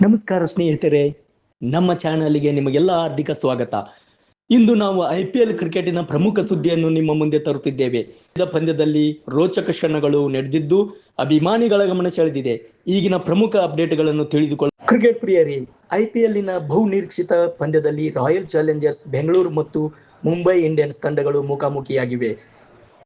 ನಮಸ್ಕಾರ ಸ್ನೇಹಿತರೆ, ನಮ್ಮ ಚಾನಲ್ಗೆ ನಿಮಗೆಲ್ಲ ಹಾರ್ದಿಕ ಸ್ವಾಗತ. ಇಂದು ನಾವು IPL ಕ್ರಿಕೆಟಿನ ಪ್ರಮುಖ ಸುದ್ದಿಯನ್ನು ನಿಮ್ಮ ಮುಂದೆ ತರುತ್ತಿದ್ದೇವೆ. ಪಂದ್ಯದಲ್ಲಿ ರೋಚಕ ಕ್ಷಣಗಳು ನಡೆದಿದ್ದು ಅಭಿಮಾನಿಗಳ ಗಮನ ಸೆಳೆದಿದೆ. ಈಗಿನ ಪ್ರಮುಖ ಅಪ್ಡೇಟ್ಗಳನ್ನು ತಿಳಿದುಕೊಳ್ಳ. ಕ್ರಿಕೆಟ್ ಪ್ರಿಯರೇ, IPLನ ಬಹು ನಿರೀಕ್ಷಿತ ಪಂದ್ಯದಲ್ಲಿ ರಾಯಲ್ ಚಾಲೆಂಜರ್ಸ್ ಬೆಂಗಳೂರು ಮತ್ತು ಮುಂಬೈ ಇಂಡಿಯನ್ಸ್ ತಂಡಗಳು ಮುಖಾಮುಖಿಯಾಗಿವೆ.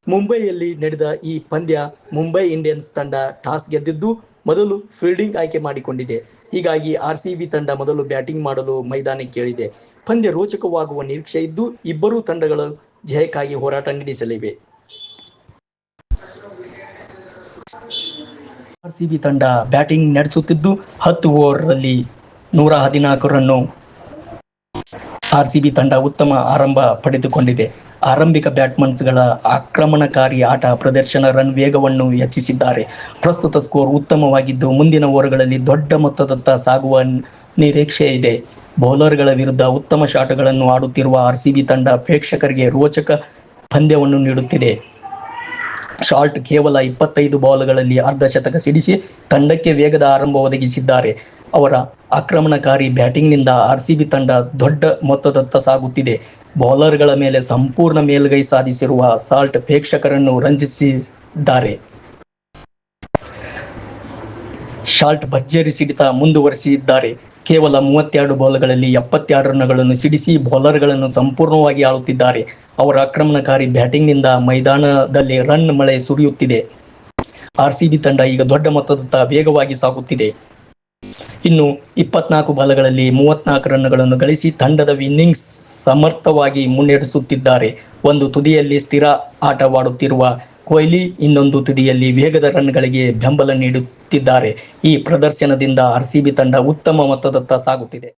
ಮುಂಬೈಯಲ್ಲಿ ನಡೆದ ಈ ಪಂದ್ಯ ಮುಂಬೈ ಇಂಡಿಯನ್ಸ್ ತಂಡ ಟಾಸ್ ಗೆದ್ದಿದ್ದು ಮೊದಲು ಫೀಲ್ಡಿಂಗ್ ಆಯ್ಕೆ ಮಾಡಿಕೊಂಡಿದೆ. ಹೀಗಾಗಿ RCB ತಂಡ ಮೊದಲು ಬ್ಯಾಟಿಂಗ್ ಮಾಡಲು ಮೈದಾನಕ್ಕೆ ಇಳಿದಿದೆ. ಪಂದ್ಯ ರೋಚಕವಾಗುವ ನಿರೀಕ್ಷೆ ಇದ್ದು ಇಬ್ಬರೂ ತಂಡಗಳು ಜಯಕ್ಕಾಗಿ ಹೋರಾಟ ನಡೆಸಲಿವೆ. RCB ತಂಡ ಬ್ಯಾಟಿಂಗ್ ನಡೆಸುತ್ತಿದ್ದು 10 ಓವರ್ನಲ್ಲಿ 114 ರನ್. RCB ತಂಡ ಉತ್ತಮ ಆರಂಭ ಪಡೆದುಕೊಂಡಿದೆ. ಆರಂಭಿಕ ಬ್ಯಾಟ್ಸ್ಮನ್ಗಳ ಆಕ್ರಮಣಕಾರಿ ಆಟ ಪ್ರದರ್ಶನ ರನ್ ವೇಗವನ್ನು ಹೆಚ್ಚಿಸಿದ್ದಾರೆ. ಪ್ರಸ್ತುತ ಸ್ಕೋರ್ ಉತ್ತಮವಾಗಿದ್ದು ಮುಂದಿನ ಓವರ್ಗಳಲ್ಲಿ ದೊಡ್ಡ ಮೊತ್ತದತ್ತ ಸಾಗುವ ನಿರೀಕ್ಷೆ ಇದೆ. ಬೌಲರ್ಗಳ ವಿರುದ್ಧ ಉತ್ತಮ ಶಾಟ್ಗಳನ್ನು ಆಡುತ್ತಿರುವ RCB ತಂಡ ಪ್ರೇಕ್ಷಕರಿಗೆ ರೋಚಕ ಪಂದ್ಯವನ್ನು ನೀಡುತ್ತಿದೆ. ಶಾರ್ಟ್ ಕೇವಲ 25 ಬಾಲ್ಗಳಲ್ಲಿ ಅರ್ಧಶತಕ ಸಿಡಿಸಿ ತಂಡಕ್ಕೆ ವೇಗದ ಆರಂಭ ಒದಗಿಸಿದ್ದಾರೆ. ಅವರ ಆಕ್ರಮಣಕಾರಿ ಬ್ಯಾಟಿಂಗ್ನಿಂದ RCB ತಂಡ ದೊಡ್ಡ ಮೊತ್ತದತ್ತ ಸಾಗುತ್ತಿದೆ. ಬೌಲರ್ಗಳ ಮೇಲೆ ಸಂಪೂರ್ಣ ಮೇಲುಗೈ ಸಾಧಿಸಿರುವ ಸಾಲ್ಟ್ ಪ್ರೇಕ್ಷಕರನ್ನು ರಂಜಿಸಿದ್ದಾರೆ. ಶಾರ್ಟ್ ಭರ್ಜರಿ ಸಿಡಿತ ಮುಂದುವರಿಸಿದ್ದಾರೆ. ಕೇವಲ 32 ಬಾಲ್ಗಳಲ್ಲಿ 72 ರನ್ಗಳನ್ನು ಸಿಡಿಸಿ ಬೌಲರ್ಗಳನ್ನು ಸಂಪೂರ್ಣವಾಗಿ ಆಳುತ್ತಿದ್ದಾರೆ. ಅವರ ಆಕ್ರಮಣಕಾರಿ ಬ್ಯಾಟಿಂಗ್ನಿಂದ ಮೈದಾನದಲ್ಲಿ ರನ್ ಮಳೆ ಸುರಿಯುತ್ತಿದೆ. RCB ತಂಡ ಈಗ ದೊಡ್ಡ ಮೊತ್ತದತ್ತ ವೇಗವಾಗಿ ಸಾಗುತ್ತಿದೆ. ಇನ್ನು 24 ಬಾಲ್ಗಳಲ್ಲಿ 34 ರನ್ಗಳನ್ನು ಗಳಿಸಿ ತಂಡದ ಇನ್ನಿಂಗ್ಸ್ ಸಮರ್ಥವಾಗಿ ಮುನ್ನಡೆಸುತ್ತಿದ್ದಾರೆ. ಒಂದು ತುದಿಯಲ್ಲಿ ಸ್ಥಿರ ಆಟವಾಡುತ್ತಿರುವ ಕೊಹ್ಲಿ ಇನ್ನೊಂದು ತುದಿಯಲ್ಲಿ ವೇಗದ ರನ್ಗಳಿಗೆ ಬೆಂಬಲ ನೀಡುತ್ತಿದ್ದಾರೆ. ಈ ಪ್ರದರ್ಶನದಿಂದ RCB ತಂಡ ಉತ್ತಮ ಮೊತ್ತದತ್ತ ಸಾಗುತ್ತಿದೆ.